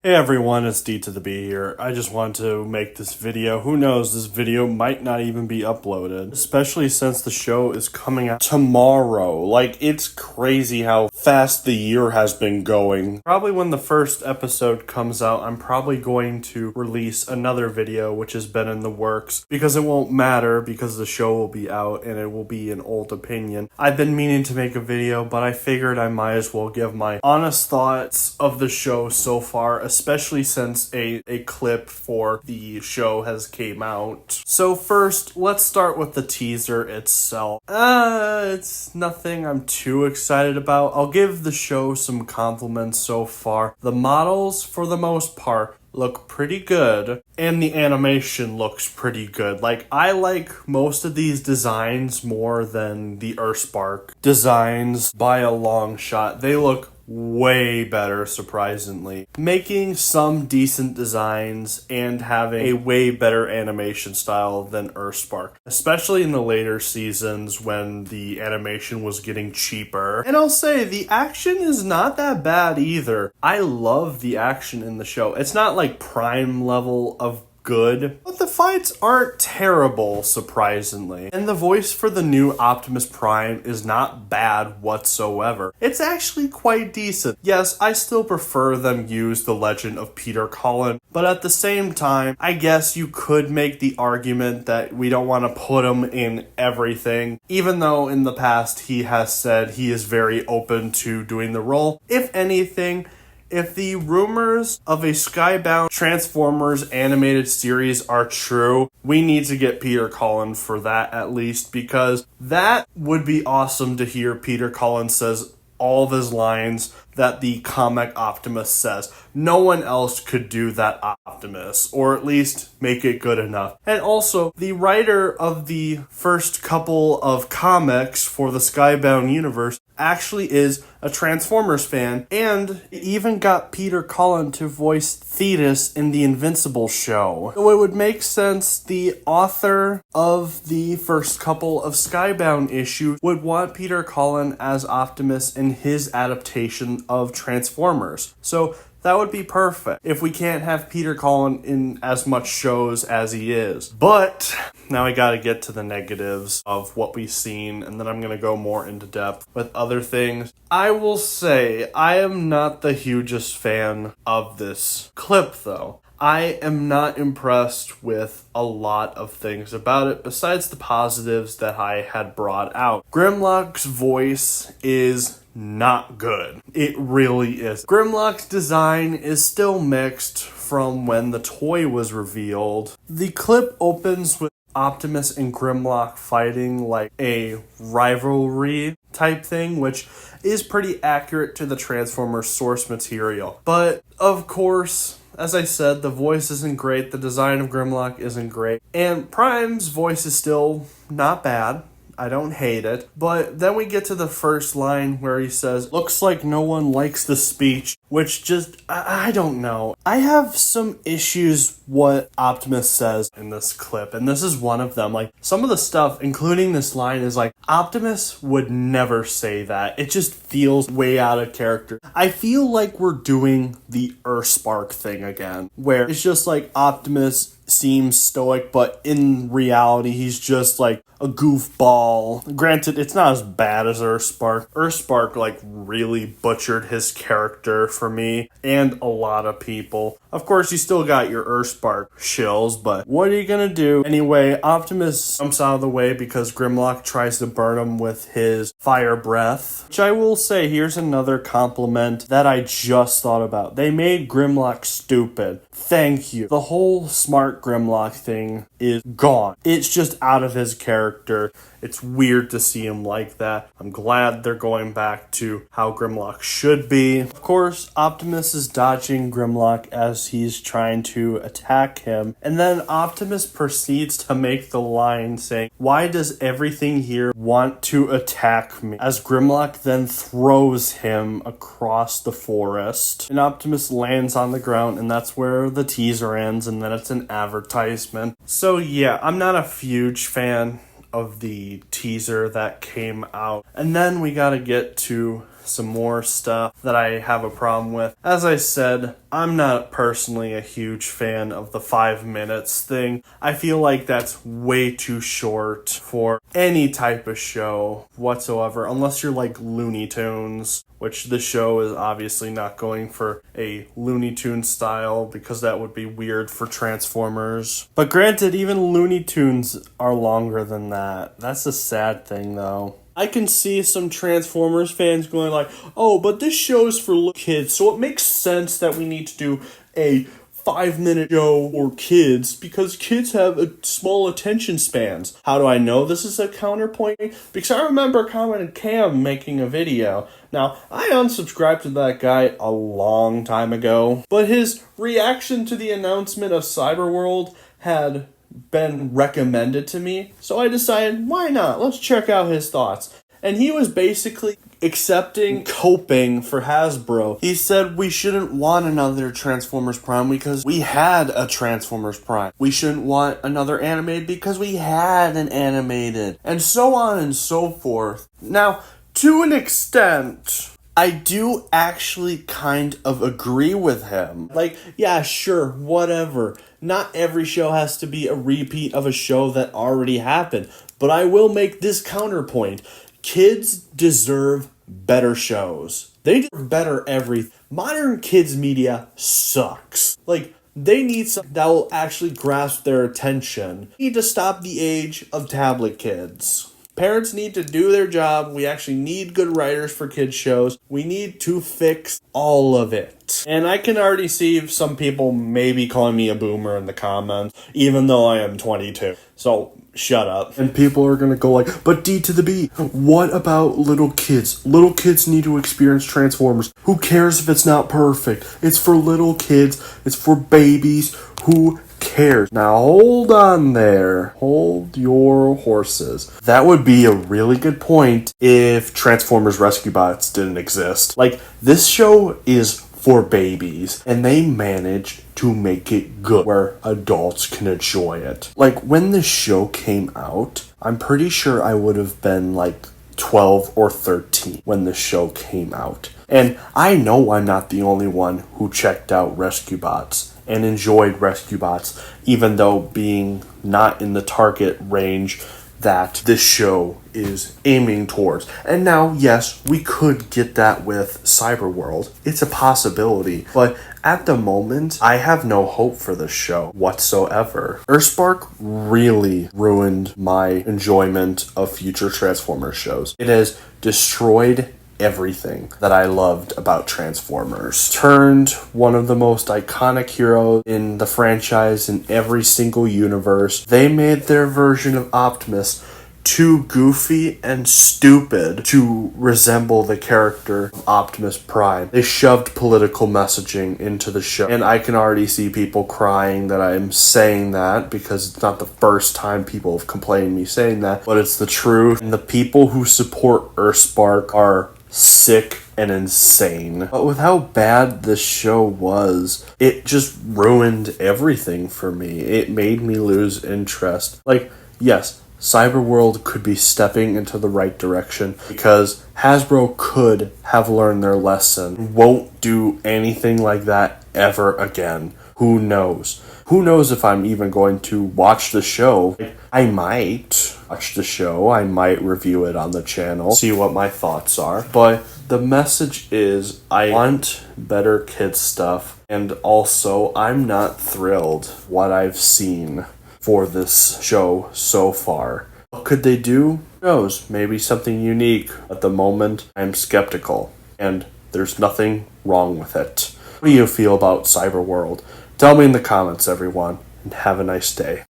Hey everyone, it's D to the B here. I just wanted to make this video. Who knows, this video might not even be uploaded, especially since the show is coming out tomorrow. Like, it's crazy how fast the year has been going. Probably when the first episode comes out, I'm probably going to release another video which has been in the works, because it won't matter because the show will be out and it will be an old opinion. I've been meaning to make a video, but I figured I might as well give my honest thoughts of the show so far, especially since a clip for the show has came out. So first, let's start with the teaser itself. It's nothing I'm too excited about. I'll give the show some compliments so far. The models, for the most part, look pretty good, and the animation looks pretty good. Like, I like most of these designs more than the Earthspark designs by a long shot. They look way better, surprisingly. Making some decent designs and having a way better animation style than Earthspark, especially in the later seasons when the animation was getting cheaper. And I'll say, the action is not that bad either. I love the action in the show. It's not like Prime level of good, but the fights aren't terrible, surprisingly. And the voice for the new Optimus Prime is not bad whatsoever. It's actually quite decent. Yes, I still prefer them use the legend of Peter Cullen, but at the same time, I guess you could make the argument that we don't want to put him in everything, even though in the past he has said he is very open to doing the role. If anything, if the rumors of a Skybound Transformers animated series are true, we need to get Peter Cullen for that at least, because that would be awesome to hear Peter Cullen says all of his lines that the comic Optimus says. No one else could do that Optimus, or at least make it good enough. And also, the writer of the first couple of comics for the Skybound universe actually is a Transformers fan, and even got Peter Cullen to voice Thetis in the Invincible show. So it would make sense the author of the first couple of Skybound issues would want Peter Cullen as Optimus in his adaptation of Transformers. So that would be perfect if we can't have Peter Cullen in as much shows as he is. But now I gotta get to the negatives of what we've seen, and then I'm gonna go more into depth with other things. I will say I am not the hugest fan of this clip, though. I am not impressed with a lot of things about it besides the positives that I had brought out. Grimlock's voice is not good. It really is. Grimlock's design is still mixed from when the toy was revealed. The clip opens with Optimus and Grimlock fighting like a rivalry type thing, which is pretty accurate to the Transformers source material. But, of course, as I said, the voice isn't great, the design of Grimlock isn't great, and Prime's voice is still not bad. I don't hate it. But then we get to the first line where he says, "Looks like no one likes the speech," which just, I don't know. I have some issues what Optimus says in this clip, and this is one of them. Like, some of the stuff, including this line, is like, Optimus would never say that. It just feels way out of character. I feel like we're doing the Earthspark thing again, where it's just like Optimus seems stoic, but in reality, he's just like a goofball. Granted, it's not as bad as Earthspark. Earthspark, like, really butchered his character for me and a lot of people. Of course, you still got your Earthspark shills, but what are you gonna do? Anyway, Optimus jumps out of the way because Grimlock tries to burn him with his fire breath, which I will say, here's another compliment that I just thought about. They made Grimlock stupid. Thank you. The whole smart Grimlock thing is gone. It's just out of his character. It's weird to see him like that. I'm glad they're going back to how Grimlock should be. Of course, Optimus is dodging Grimlock as he's trying to attack him. And then Optimus proceeds to make the line saying, "Why does everything here want to attack me?" As Grimlock then throws him across the forest. And Optimus lands on the ground, and that's where the teaser ends, and then it's an advertisement. So yeah, I'm not a huge fan of the teaser that came out. And then we gotta get to some more stuff that I have a problem with. As I said, I'm not personally a huge fan of the 5 minutes thing. I feel like that's way too short for any type of show whatsoever, unless you're like Looney Tunes, which the show is obviously not going for a Looney Tunes style because that would be weird for Transformers. But granted, even Looney Tunes are longer than that. That's a sad thing though. I can see some Transformers fans going like, oh, but this show is for little kids, so it makes sense that we need to do a 5-minute show for kids because kids have a small attention spans. How do I know this is a counterpoint? Because I remember Common Cam making a video. Now, I unsubscribed to that guy a long time ago, but his reaction to the announcement of Cyberworld had been recommended to me, so I decided, why not? Let's check out his thoughts. And he was basically accepting coping for Hasbro. He said we shouldn't want another Transformers Prime because we had a Transformers Prime. We shouldn't want another animated because we had an animated. And so on and so forth. Now, to an extent, I do actually kind of agree with him. Like, yeah, sure, whatever. Not every show has to be a repeat of a show that already happened. But I will make this counterpoint. Kids deserve better shows. They deserve better everything. Modern kids media sucks. Like, they need something that will actually grasp their attention. We need to stop the age of tablet kids. Parents need to do their job. We actually need good writers for kids shows. We need to fix all of it. And I can already see some people maybe calling me a boomer in the comments, even though I am 22. So, shut up. And people are gonna go like, but D to the B, what about little kids? Little kids need to experience Transformers. Who cares if it's not perfect? It's for little kids. It's for babies. Who cares? Now hold on there. Hold your horses. That would be a really good point if Transformers Rescue Bots didn't exist. Like, this show is for babies, and they managed to make it good where adults can enjoy it. Like, when this show came out, I'm pretty sure I would have been like 12 or 13 when the show came out. And I know I'm not the only one who checked out Rescue Bots and enjoyed Rescue Bots, even though being not in the target range that this show is aiming towards. And now, yes, we could get that with Cyberworld. It's a possibility. But at the moment, I have no hope for this show whatsoever. Earthspark really ruined my enjoyment of future Transformers shows. It has destroyed everything that I loved about Transformers. Turned one of the most iconic heroes in the franchise in every single universe. They made their version of Optimus too goofy and stupid to resemble the character of Optimus Prime. They shoved political messaging into the show, and I can already see people crying that I'm saying that because it's not the first time people have complained me saying that, but it's the truth. And the people who support Earthspark are sick and insane. But with how bad this show was, it just ruined everything for me. It made me lose interest. Like, yes, Cyberworld could be stepping into the right direction because Hasbro could have learned their lesson. Won't do anything like that ever again. Who knows? Who knows if I'm even going to watch the show? I might watch the show. I might review it on the channel, see what my thoughts are. But the message is I want better kids stuff. And also, I'm not thrilled what I've seen for this show so far. What could they do? Who knows? Maybe something unique. At the moment, I'm skeptical. And there's nothing wrong with it. What do you feel about Cyberworld? Tell me in the comments, everyone, and have a nice day.